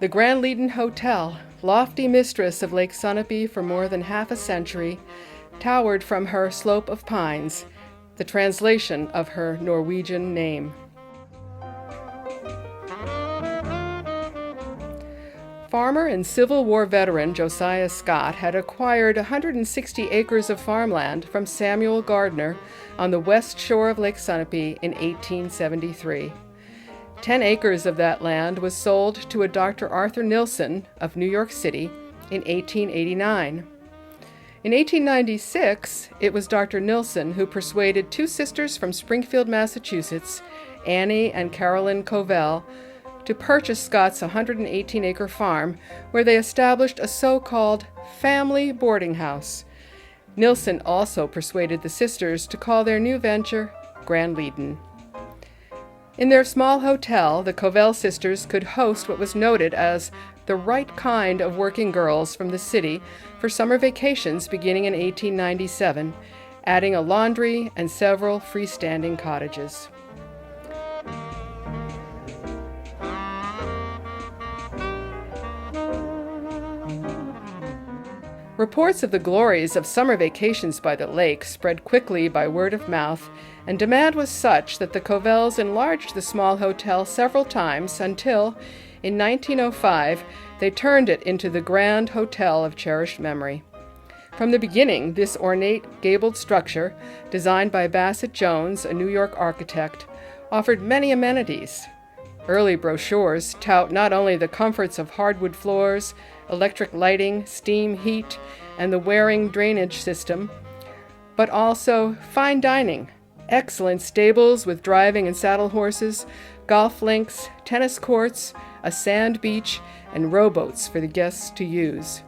The Granliden Hotel, lofty mistress of Lake Sunapee for more than half a century, towered from her slope of pines, the translation of her Norwegian name. Farmer and Civil War veteran Josiah Scott had acquired 160 acres of farmland from Samuel Gardner on the west shore of Lake Sunapee in 1873. 10 acres of that land was sold to a Dr. Arthur Nilsen of New York City in 1889. In 1896, it was Dr. Nilsen who persuaded two sisters from Springfield, Massachusetts, Annie and Carolyn Covell, to purchase Scott's 118-acre farm, where they established a so-called family boarding house. Nilsen also persuaded the sisters to call their new venture Granliden. In their small hotel, the Covell sisters could host what was noted as the right kind of working girls from the city for summer vacations beginning in 1897, adding a laundry and several freestanding cottages. Reports of the glories of summer vacations by the lake spread quickly by word of mouth, and demand was such that the Covells enlarged the small hotel several times until, in 1905, they turned it into the Grand Hotel of cherished memory. From the beginning, this ornate, gabled structure, designed by Bassett Jones, a New York architect, offered many amenities. Early brochures tout not only the comforts of hardwood floors, electric lighting, steam heat, and the Waring drainage system, but also fine dining, excellent stables with driving and saddle horses, golf links, tennis courts, a sand beach, and rowboats for the guests to use.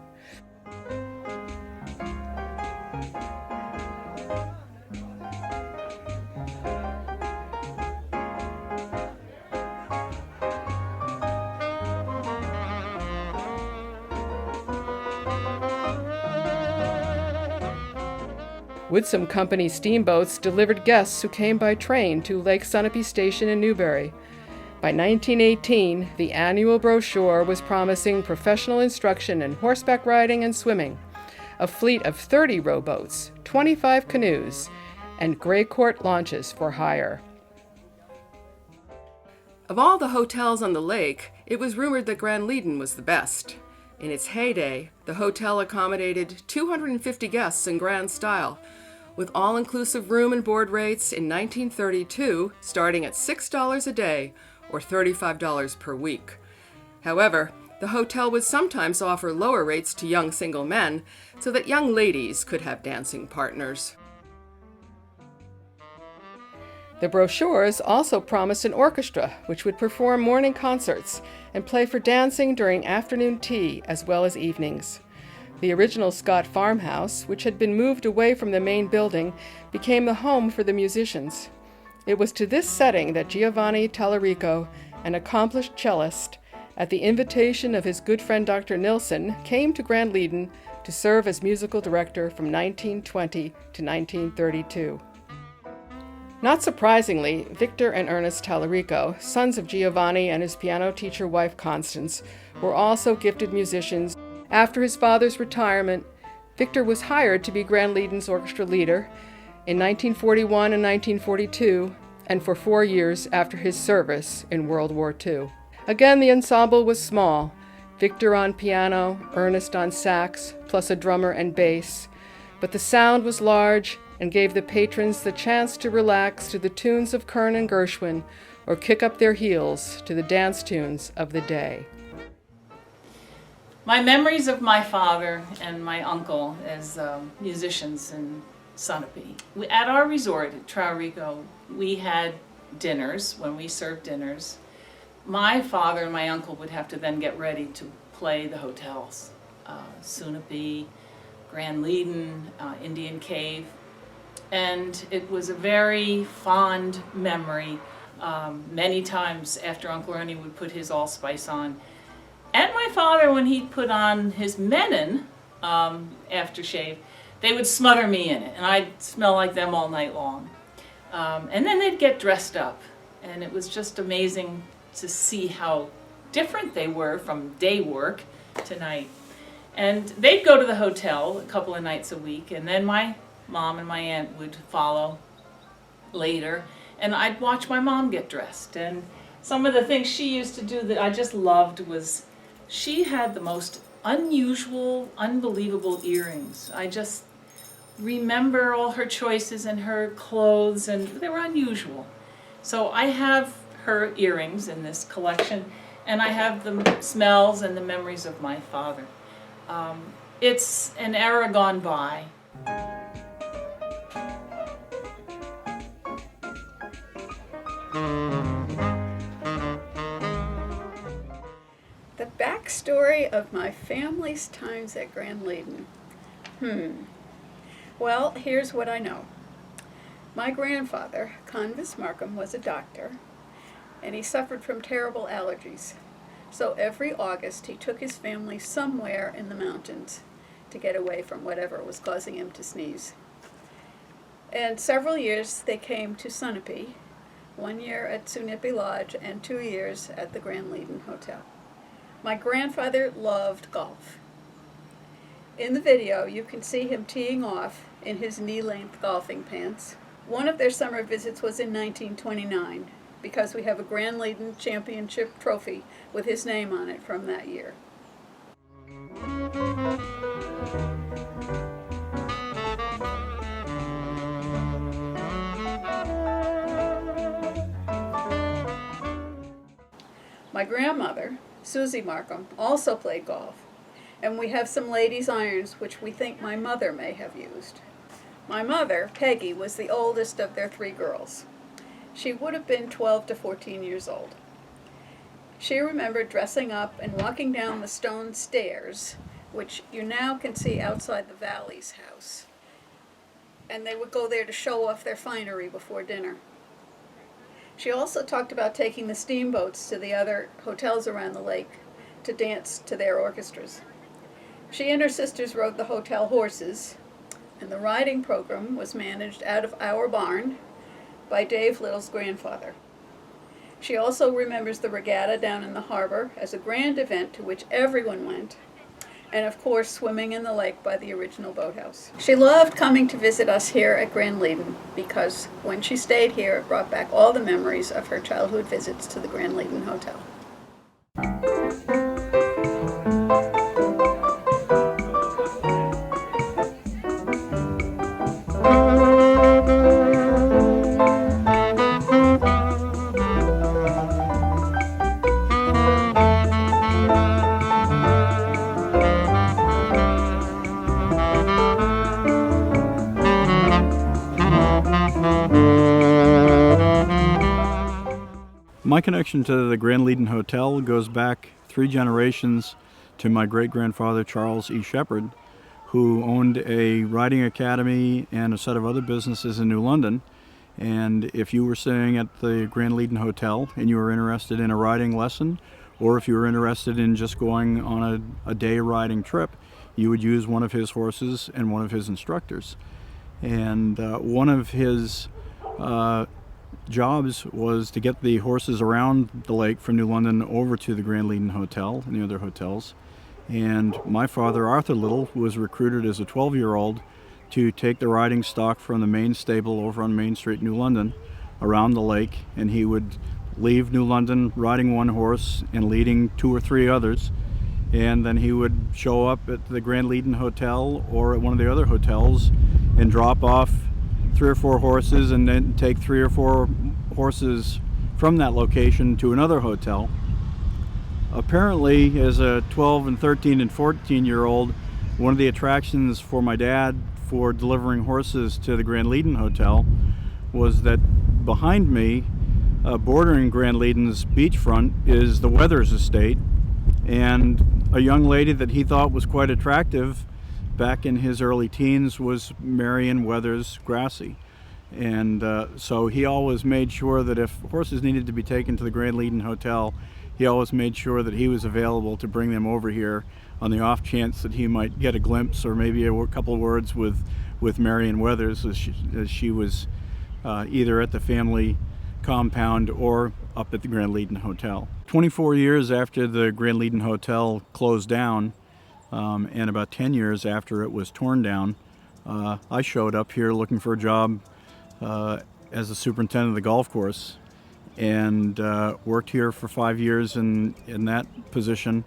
Woodsum Company steamboats delivered guests who came by train to Lake Sunapee Station in Newbury. By 1918, the annual brochure was promising professional instruction in horseback riding and swimming, a fleet of 30 rowboats, 25 canoes, and gray court launches for hire. Of all the hotels on the lake, it was rumored that Granliden was the best. In its heyday, the hotel accommodated 250 guests in grand style, with all-inclusive room and board rates in 1932 starting at $6 a day or $35 per week. However, the hotel would sometimes offer lower rates to young single men so that young ladies could have dancing partners. The brochures also promised an orchestra which would perform morning concerts and play for dancing during afternoon tea as well as evenings. The original Scott farmhouse, which had been moved away from the main building, became the home for the musicians. It was to this setting that Giovanni Tallarico, an accomplished cellist, at the invitation of his good friend Dr. Nilsen, came to Granliden to serve as musical director from 1920 to 1932. Not surprisingly, Victor and Ernest Tallarico, sons of Giovanni and his piano teacher wife Constance, were also gifted musicians. After his father's retirement, Victor was hired to be Granliden's orchestra leader in 1941 and 1942, and for 4 years after his service in World War II. Again, the ensemble was small, Victor on piano, Ernest on sax, plus a drummer and bass, but the sound was large and gave the patrons the chance to relax to the tunes of Kern and Gershwin or kick up their heels to the dance tunes of the day. My memories of my father and my uncle as musicians in Sunapee. At our resort at Tallarico, we had dinners. When we served dinners, my father and my uncle would have to then get ready to play the hotels. Sunapee, Granliden, Indian Cave. And it was a very fond memory. Many times after Uncle Ernie would put his allspice on, and my father, when he'd put on his Menon aftershave, they would smother me in it, and I'd smell like them all night long. And then they'd get dressed up, and it was just amazing to see how different they were from day work to night. And they'd go to the hotel a couple of nights a week, and then my mom and my aunt would follow later, and I'd watch my mom get dressed. And some of the things she used to do that I just loved was she had the most unusual, unbelievable earrings. I just remember all her choices and her clothes, and they were unusual. So I have her earrings in this collection, and I have the smells and the memories of my father. It's an era gone by. The backstory of my family's times at Granliden. Well, here's what I know. My grandfather, Convis Markham, was a doctor, and he suffered from terrible allergies. So every August he took his family somewhere in the mountains to get away from whatever was causing him to sneeze. And several years they came to Sunapee, 1 year at Sunapee Lodge and 2 years at the Granliden Hotel. My grandfather loved golf. In the video you can see him teeing off in his knee-length golfing pants. One of their summer visits was in 1929, because we have a Granliden Championship trophy with his name on it from that year. My grandmother, Susie Markham, also played golf, and we have some ladies' irons which we think my mother may have used. My mother, Peggy, was the oldest of their 3 girls. She would have been 12 to 14 years old. She remembered dressing up and walking down the stone stairs, which you now can see outside the Valley's house. And they would go there to show off their finery before dinner. She also talked about taking the steamboats to the other hotels around the lake to dance to their orchestras. She and her sisters rode the hotel horses, and the riding program was managed out of our barn by Dave Little's grandfather. She also remembers the regatta down in the harbor as a grand event to which everyone went, and of course swimming in the lake by the original boathouse. She loved coming to visit us here at Granliden because when she stayed here it brought back all the memories of her childhood visits to the Granliden Hotel. My connection to the Granliden Hotel goes back 3 generations to my great-grandfather Charles E. Shepherd, who owned a riding academy and a set of other businesses in New London. And if you were staying at the Granliden Hotel and you were interested in a riding lesson, or if you were interested in just going on a day riding trip, you would use one of his horses and one of his instructors. And one of his jobs was to get the horses around the lake from New London over to the Granliden Hotel and the other hotels. And my father, Arthur Little, was recruited as a 12-year-old to take the riding stock from the main stable over on Main Street, New London, around the lake, and he would leave New London riding one horse and leading 2 or 3 others, and then he would show up at the Granliden Hotel or at one of the other hotels and drop off 3 or 4 horses and then take 3 or 4 horses from that location to another hotel. Apparently, as a 12 and 13 and 14-year-old, one of the attractions for my dad for delivering horses to the Granliden Hotel was that behind me, bordering Granliden's beachfront, is the Weathers estate, and a young lady that he thought was quite attractive back in his early teens was Marion Weathers Grassy. And so he always made sure that if horses needed to be taken to the Granliden Hotel, he always made sure that he was available to bring them over here on the off chance that he might get a glimpse or maybe a couple words with Marion Weathers as she was either at the family compound or up at the Granliden Hotel. 24 years after the Granliden Hotel closed down, and about 10 years after it was torn down, I showed up here looking for a job as the superintendent of the golf course, and worked here for 5 years in that position,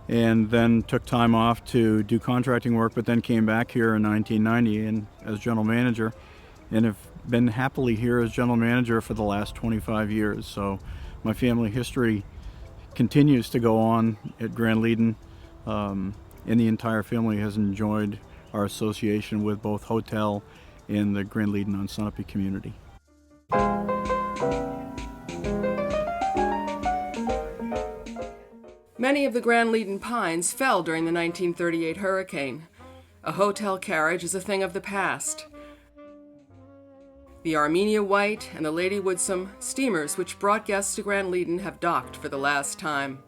and then took time off to do contracting work, but then came back here in 1990 and as general manager, and have been happily here as general manager for the last 25 years. So my family history continues to go on at Granliden, and the entire family has enjoyed our association with both hotel and the Granliden on Sunapee community. Many of the Granliden pines fell during the 1938 hurricane. A hotel carriage is a thing of the past. The Armenia White and the Lady Woodsome steamers which brought guests to Granliden have docked for the last time.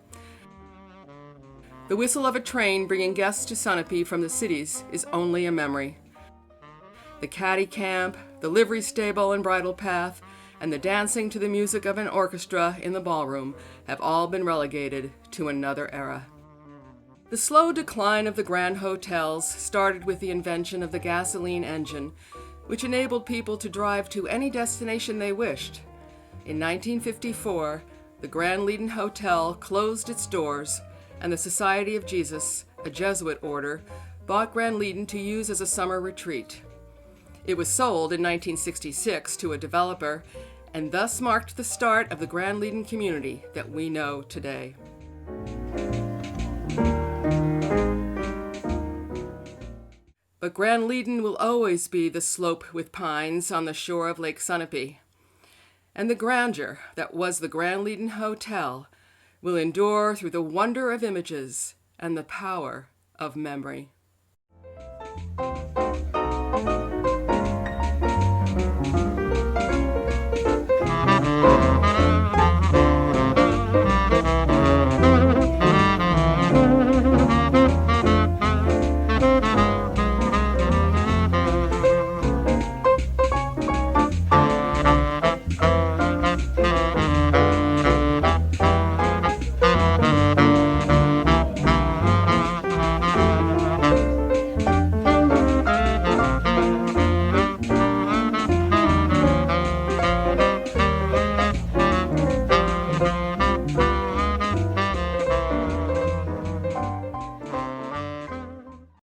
The whistle of a train bringing guests to Sunapee from the cities is only a memory. The caddy camp, the livery stable and bridle path, and the dancing to the music of an orchestra in the ballroom have all been relegated to another era. The slow decline of the grand hotels started with the invention of the gasoline engine, which enabled people to drive to any destination they wished. In 1954, the Granliden Hotel closed its doors, and the Society of Jesus, a Jesuit order, bought Granliden to use as a summer retreat. It was sold in 1966 to a developer, and thus marked the start of the Granliden community that we know today. But Granliden will always be the slope with pines on the shore of Lake Sunapee, and the grandeur that was the Granliden Hotel will endure through the wonder of images and the power of memory.